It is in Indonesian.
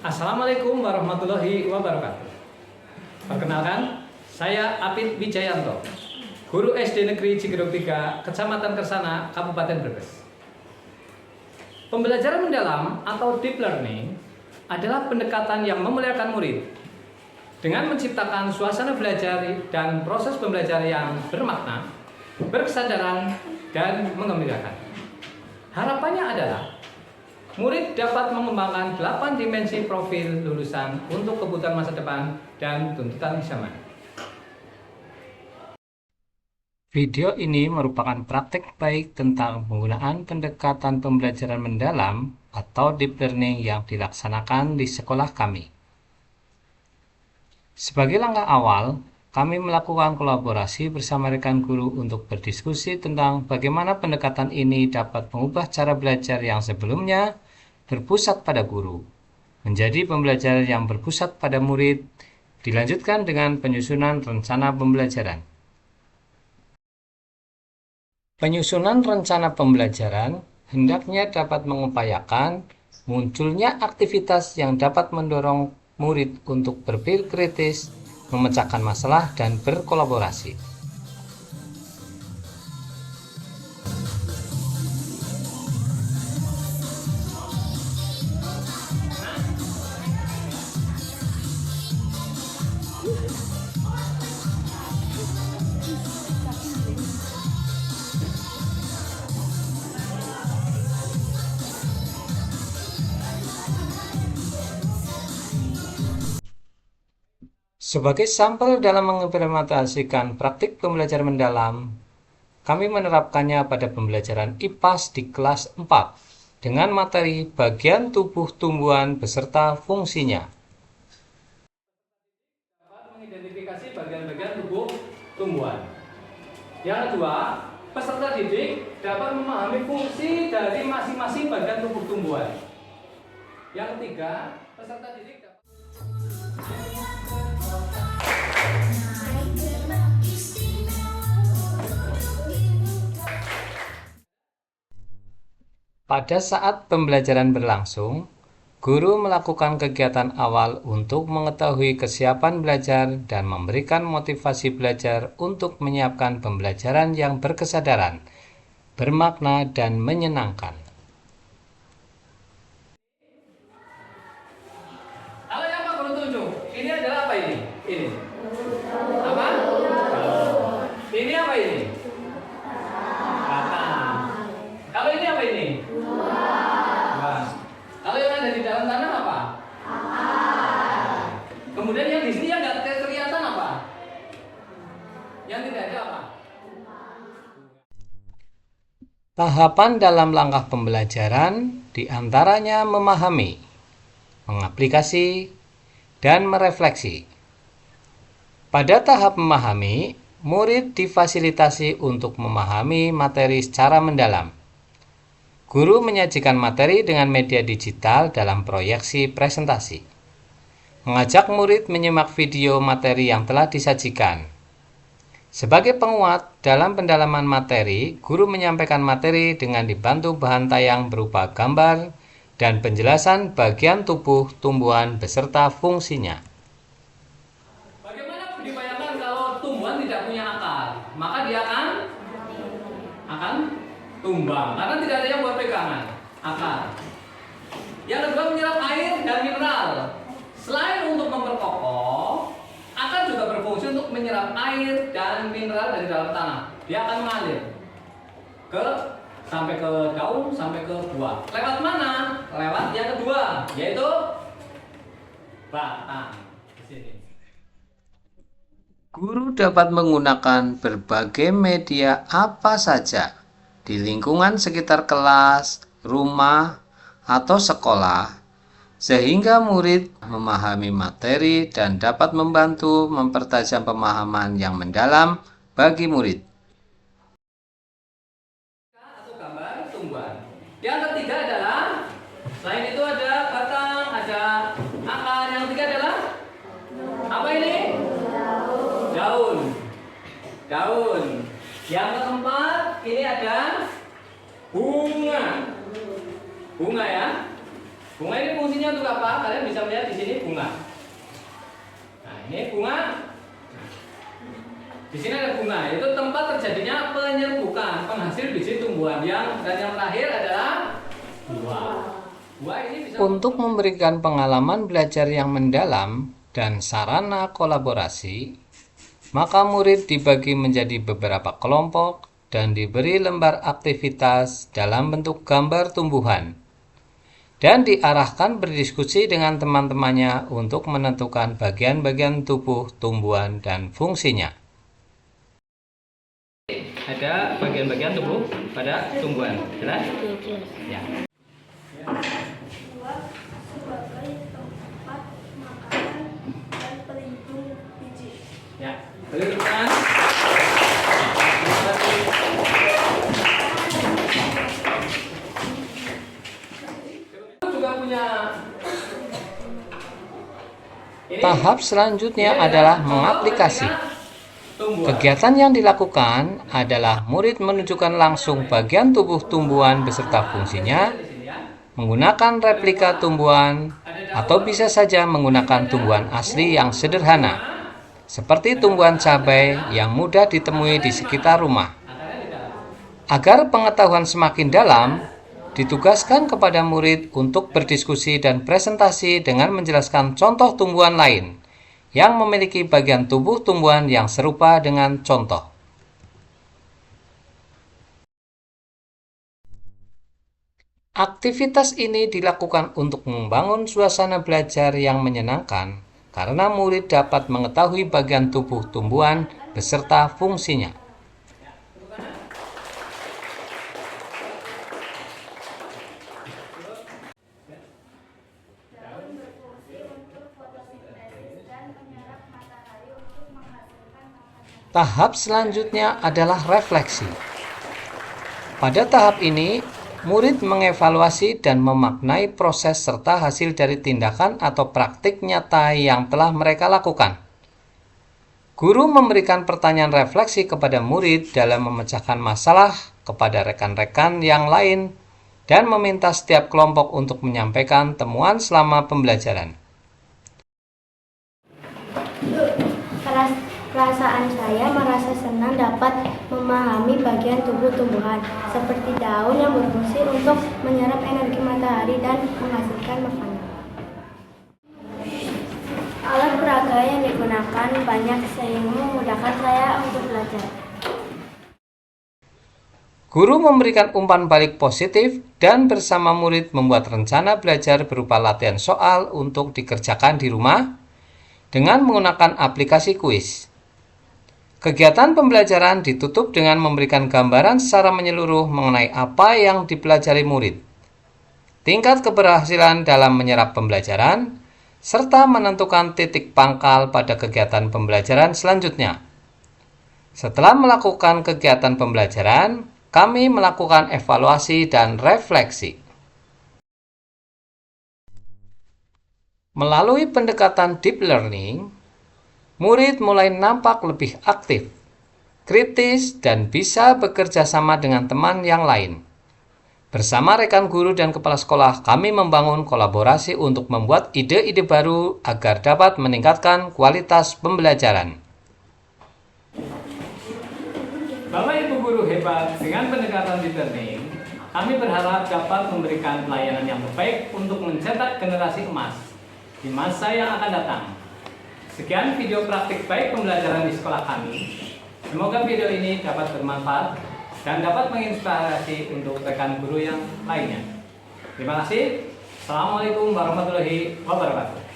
Assalamualaikum warahmatullahi wabarakatuh. Perkenalkan, saya Apit Wijayanto, guru SD Negeri Cigeruk 3, Kecamatan Kersana, Kabupaten Brebes. Pembelajaran mendalam atau deep learning adalah pendekatan yang memuliakan murid dengan menciptakan suasana belajar dan proses pembelajaran yang bermakna, berkesadaran, dan mengembirakan. Harapannya adalah murid dapat mengembangkan 8 dimensi profil lulusan untuk kebutuhan masa depan dan tuntutan zaman. Video ini merupakan praktek baik tentang penggunaan pendekatan pembelajaran mendalam atau deep learning yang dilaksanakan di sekolah kami. Sebagai langkah awal, kami melakukan kolaborasi bersama rekan guru untuk berdiskusi tentang bagaimana pendekatan ini dapat mengubah cara belajar yang sebelumnya berpusat pada guru menjadi pembelajaran yang berpusat pada murid, dilanjutkan dengan penyusunan rencana pembelajaran. Penyusunan rencana pembelajaran hendaknya dapat mengupayakan munculnya aktivitas yang dapat mendorong murid untuk berpikir kritis, memecahkan masalah, dan berkolaborasi. Sebagai sampel dalam mengimplementasikan praktik pembelajaran mendalam, kami menerapkannya pada pembelajaran IPAS di kelas 4 dengan materi bagian tubuh tumbuhan beserta fungsinya. Dapat mengidentifikasi bagian-bagian tubuh tumbuhan. Yang kedua, peserta didik dapat memahami fungsi dari masing-masing bagian tubuh tumbuhan. Yang ketiga, peserta didik dapat pada saat pembelajaran berlangsung, guru melakukan kegiatan awal untuk mengetahui kesiapan belajar dan memberikan motivasi belajar untuk menyiapkan pembelajaran yang berkesadaran, bermakna, dan menyenangkan. Halo yang Pak Guru tunjuk, ini adalah apa ini? Ini. Apa? Ini apa ini? Batang. Kalau ini apa ini? Buah. Kalau yang ada di dalam tanah apa? Kemudian yang di sini yang nggak kelihatan apa? Yang tidak ada apa? Tahapan dalam langkah pembelajaran diantaranya memahami, mengaplikasi, dan merefleksi. Pada tahap memahami, murid difasilitasi untuk memahami materi secara mendalam. Guru menyajikan materi dengan media digital dalam proyeksi presentasi. Mengajak murid menyimak video materi yang telah disajikan. Sebagai penguat dalam pendalaman materi, guru menyampaikan materi dengan dibantu bahan tayang berupa gambar dan penjelasan bagian tubuh tumbuhan beserta fungsinya. Bagaimana dibayangkan kalau tumbuhan tidak punya akar? Maka dia akan tumbang karena tidak ada yang buat pegangan akar. Yang kedua, menyerap air dan mineral. Selain untuk memperkokoh, akar juga berfungsi untuk menyerap air dan mineral dari dalam tanah. Dia akan mengalir sampai ke daun, sampai ke buah. Lewat mana? Lewat yang kedua, yaitu batang. Di sini. Guru dapat menggunakan berbagai media apa saja di lingkungan sekitar kelas, rumah, atau sekolah, sehingga murid memahami materi dan dapat membantu mempertajam pemahaman yang mendalam bagi murid. Atau gambar tumbuhan. Yang ketiga adalah, selain itu ada batang, ada akar. Yang ketiga adalah apa ini? Daun. Daun. Yang keempat, ini ada bunga. Bunga ya. Bunga ini fungsinya untuk apa? Kalian bisa melihat di sini bunga. Nah, ini bunga. Di sini ada bunga, itu tempat terjadinya penyerbukan penghasil biji tumbuhan dan yang terakhir adalah buah. Buah ini bisa untuk memberikan pengalaman belajar yang mendalam dan sarana kolaborasi, maka murid dibagi menjadi beberapa kelompok dan diberi lembar aktivitas dalam bentuk gambar tumbuhan dan diarahkan berdiskusi dengan teman-temannya untuk menentukan bagian-bagian tubuh tumbuhan dan fungsinya. Ada bagian-bagian tubuh pada tumbuhan, jelas? Ya. Buah sebagai tempat makanan dan pelindung biji. Ya, belirkan. Juga punya. Tahap selanjutnya adalah mengaplikasi. Kegiatan yang dilakukan adalah murid menunjukkan langsung bagian tubuh tumbuhan beserta fungsinya, menggunakan replika tumbuhan, atau bisa saja menggunakan tumbuhan asli yang sederhana, seperti tumbuhan cabai yang mudah ditemui di sekitar rumah. Agar pengetahuan semakin dalam, ditugaskan kepada murid untuk berdiskusi dan presentasi dengan menjelaskan contoh tumbuhan lain yang memiliki bagian tubuh tumbuhan yang serupa dengan contoh. Aktivitas ini dilakukan untuk membangun suasana belajar yang menyenangkan karena murid dapat mengetahui bagian tubuh tumbuhan beserta fungsinya. Tahap selanjutnya adalah refleksi. Pada tahap ini, murid mengevaluasi dan memaknai proses serta hasil dari tindakan atau praktik nyata yang telah mereka lakukan. Guru memberikan pertanyaan refleksi kepada murid dalam memecahkan masalah kepada rekan-rekan yang lain dan meminta setiap kelompok untuk menyampaikan temuan selama pembelajaran. Perasaan saya merasa senang dapat memahami bagian tubuh tumbuhan, seperti daun yang berfungsi untuk menyerap energi matahari dan menghasilkan makanan. Alat peraga yang digunakan banyak sehingga memudahkan saya untuk belajar. Guru memberikan umpan balik positif dan bersama murid membuat rencana belajar berupa latihan soal untuk dikerjakan di rumah dengan menggunakan aplikasi kuis. Kegiatan pembelajaran ditutup dengan memberikan gambaran secara menyeluruh mengenai apa yang dipelajari murid, tingkat keberhasilan dalam menyerap pembelajaran, serta menentukan titik pangkal pada kegiatan pembelajaran selanjutnya. Setelah melakukan kegiatan pembelajaran, kami melakukan evaluasi dan refleksi. Melalui pendekatan deep learning, murid mulai nampak lebih aktif, kritis, dan bisa bekerja sama dengan teman yang lain. Bersama rekan guru dan kepala sekolah, kami membangun kolaborasi untuk membuat ide-ide baru agar dapat meningkatkan kualitas pembelajaran. Bapak Ibu guru hebat, dengan pendekatan deep learning, kami berharap dapat memberikan pelayanan yang terbaik untuk mencetak generasi emas di masa yang akan datang. Sekian video praktik baik pembelajaran di sekolah kami. Semoga video ini dapat bermanfaat dan dapat menginspirasi untuk rekan guru yang lainnya. Terima kasih. Assalamualaikum warahmatullahi wabarakatuh.